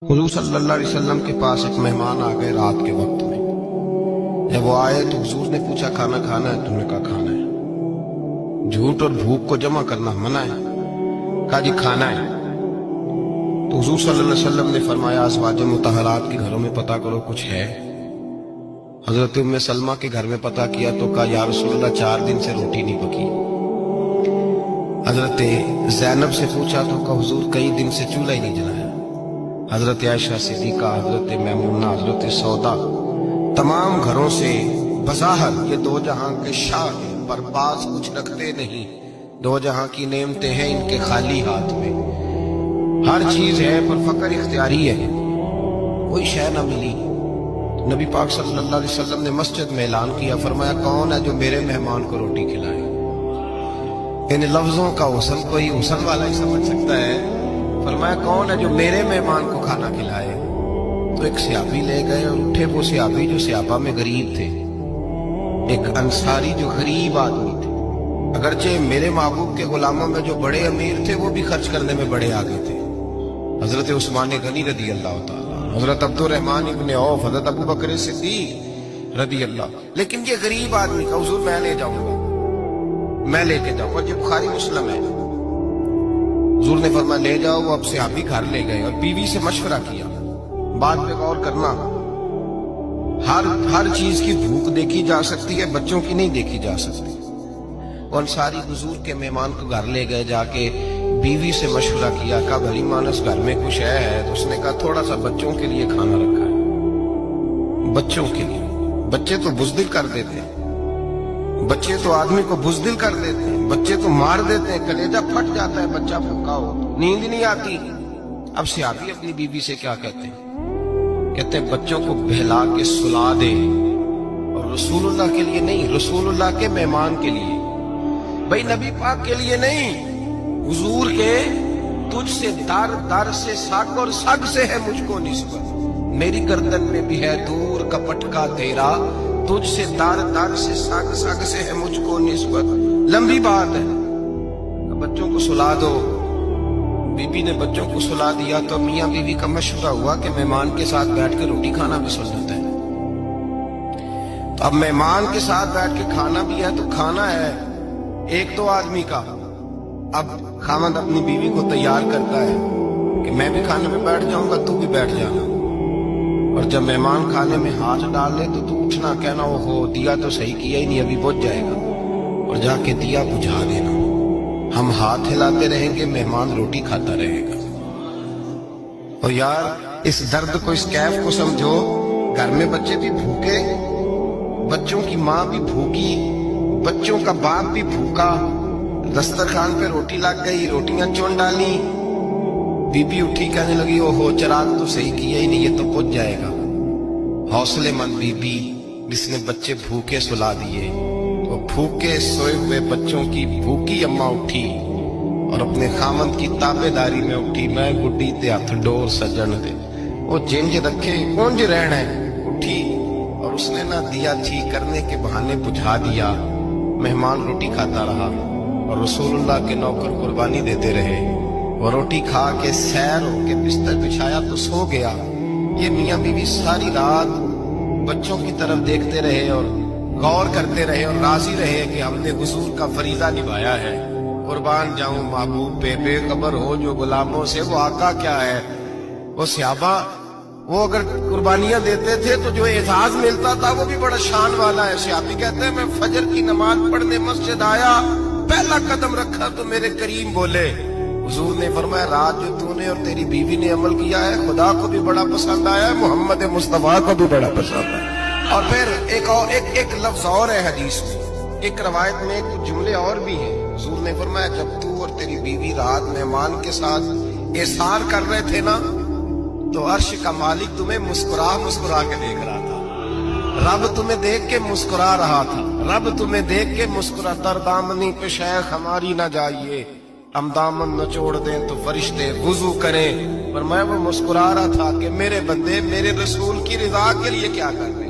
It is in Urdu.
حضور صلی اللہ علیہ وسلم کے پاس ایک مہمان آ گئے رات کے وقت میں۔ جب وہ آئے تو حضور نے پوچھا کھانا کھانا ہے؟ تم نے کہا کھانا ہے۔ جھوٹ اور بھوک کو جمع کرنا منع ہے؟ کہا جی کھانا ہے۔ تو حضور صلی اللہ علیہ وسلم نے فرمایا ازواج مطہرات کے گھروں میں پتہ کرو کچھ ہے۔ حضرت ام سلمہ کے گھر میں پتہ کیا تو کہا یا رسول اللہ 4 دن سے روٹی نہیں پکی۔ حضرت زینب سے پوچھا تو کہا حضور کئی دن سے چولہا ہی نہیں جلایا۔ حضرت عائشہ صدیقہ، حضرت میمونہ، حضرت سودا، تمام گھروں سے بظاہر یہ دو جہاں کے شاہ ہیں، پر باز کچھ رکھتے نہیں۔ دو جہاں کی نعمتیں ہیں ان کے خالی ہاتھ میں، ہر چیز ہے پر فقر اختیاری ہے، کوئی شے نہ ملی۔ نبی پاک صلی اللہ علیہ وسلم نے مسجد میں اعلان کیا، فرمایا کون ہے جو میرے مہمان کو روٹی کھلائے؟ ان لفظوں کا حسن کوئی حسن والا ہی سمجھ سکتا ہے۔ فرمایا کون ہے جو میرے مہمان کو کھانا کھلائے؟ تو ایک صحابی لے گئے اور اٹھے، وہ صحابی جو صحابہ میں غریب تھے، ایک انصاری جو غریب آدمی تھے، اگرچہ میرے محبوب کے غلاموں میں جو بڑے امیر تھے وہ بھی خرچ کرنے میں بڑے آگے تھے، حضرت عثمان غنی رضی اللہ تعالیٰ، حضرت عبد الرحمن ابن عوف، حضرت ابو بکر صدیق رضی اللہ۔ لیکن یہ غریب آدمی کا حضور میں لے جاؤں گا، میں لے کے جاؤں گا، یہ بخاری مسلم ہے۔ حضور نے فرمایا لے جاؤ۔ وہ اب صحابی گھر لے گئے اور بیوی سے مشورہ کیا، بات پہ غور کرنا، ہر چیز کی بھوک دیکھی جا سکتی ہے، بچوں کی نہیں دیکھی جا سکتی۔ وہ انصاری حضور کے مہمان کو گھر لے گئے، جا کے بیوی سے مشورہ کیا، کہا بھلی مانس گھر میں کچھ ہے؟ تو اس نے کہا تھوڑا سا بچوں کے لیے کھانا رکھا ہے۔ بچوں کے لیے؟ بچے تو بزدل کر دیتے ہیں، بچے تو آدمی کو بزدل کر دیتے ہیں، بچے تو مار دیتے ہیں، کلیجہ پھٹ جاتا ہے بچہ بھوکا ہو، نیند نہیں آتی۔ اب صحابی اپنی بیوی سے کیا کہتے ہیں؟ کہتے ہیں بچوں کو بہلا کے سلا دے، اور رسول اللہ کے لیے نہیں، رسول اللہ کے مہمان کے لیے، بھائی نبی پاک کے لیے نہیں، حضور کے تجھ سے در در سے سگ اور سگ سے ہے مجھ کو نسبت، میری گردن میں بھی ہے دور کا پٹکا تیرا، تجھ سے در در سے سگ سگ سے ہے مجھ کو نسبت۔ لمبی بات ہے، بچوں کو سلا دو۔ بی بی نے بچوں کو سلا دیا تو میاں بیوی کا مشورہ ہوا کہ مہمان کے ساتھ بیٹھ کے روٹی کھانا بھی سنت ہے۔ تو اب مہمان کے ساتھ بیٹھ کے کھانا بھی ہے تو کھانا ہے ایک دو آدمی کا۔ اب خاوند اپنی بیوی کو تیار کرتا ہے کہ میں بھی کھانے میں بیٹھ جاؤں گا، تو بھی بیٹھ جانا، اور جب مہمان کھانے میں ہاتھ ڈال لے تو اٹھنا، کہنا وہ ہو دیا تو صحیح کیا ہی نہیں، ابھی بجھ جائے گا، اور جا کے دیا بجھا دینا۔ ہم ہاتھ ہلاتے رہیں گے، مہمان روٹی کھاتا رہے گا۔ اور یار اس درد کو، اس کیف کو سمجھو، گھر میں بچے بھی بھوکے، بچوں کی ماں بھی بھوکی، بچوں کا باپ بھی بھوکا، دسترخوان پہ روٹی لگ گئی، روٹیاں چون ڈالی، بی بی اٹھی کہنے لگی او ہو چراغ تو صحیح کیا ہی نہیں، یہ تو پچ جائے گا۔ حوصلے مند بی بی جس نے بچے بھوکے سلا دیے، وہ بھوکے سوئے ہوئے بچوں کی بھوکی اماں اٹھی اور اپنے خامند کی تابے داری میں اٹھی، میں گڈی تے ہاتھ ڈور سجن دے، وہ جنج رکھے کون جی رہنا ہے، اٹھی اور اس نے نہ دیا ٹھیک کرنے کے بہانے بجھا دیا۔ مہمان روٹی کھاتا رہا اور رسول اللہ کے نوکر قربانی دیتے رہے۔ وہ روٹی کھا کے سیر ہو کے بستر بچھایا تو سو گیا۔ یہ میاں بیوی ساری رات بچوں کی طرف دیکھتے رہے اور غور کرتے رہے اور راضی رہے کہ ہم نے حضور کا فریضہ نبھایا ہے۔ قربان جاؤں محبوب پہ، بے خبر ہو جو غلاموں سے، وہ آقا کیا ہے۔ وہ صحابہ وہ اگر قربانیاں دیتے تھے تو جو اعزاز ملتا تھا وہ بھی بڑا شان والا ہے۔ صحابی کہتے ہیں میں فجر کی نماز پڑھنے مسجد آیا، پہلا قدم رکھا تو میرے کریم بولے، حضور نے فرمایا رات جو تو نے اور تیری بیوی نے عمل کیا ہے خدا کو بھی بڑا پسند آیا ہے، محمد مصطفیٰ کو بھی بڑا پسند ہے۔ اور پھر ایک لفظ اور ہے حدیث میں، ایک روایت میں کچھ جملے اور بھی ہیں۔ حضور نے فرمایا جب تو اور تیری بیوی رات مہمان کے ساتھ احسان کر رہے تھے نا تو عرش کا مالک تمہیں مسکرا کے دیکھ رہا تھا، رب تمہیں دیکھ کے مسکرا رہا تھا، رب تمہیں دیکھ کے مسکرا، تر دامنی پہ شیخ ہماری نہ جائیے، ہم دامن نہ چھوڑ دیں تو فرشتے وضو کریں۔ پر میں وہ مسکرا رہا تھا کہ میرے بندے میرے رسول کی رضا کے لیے کیا کر رہے ہیں۔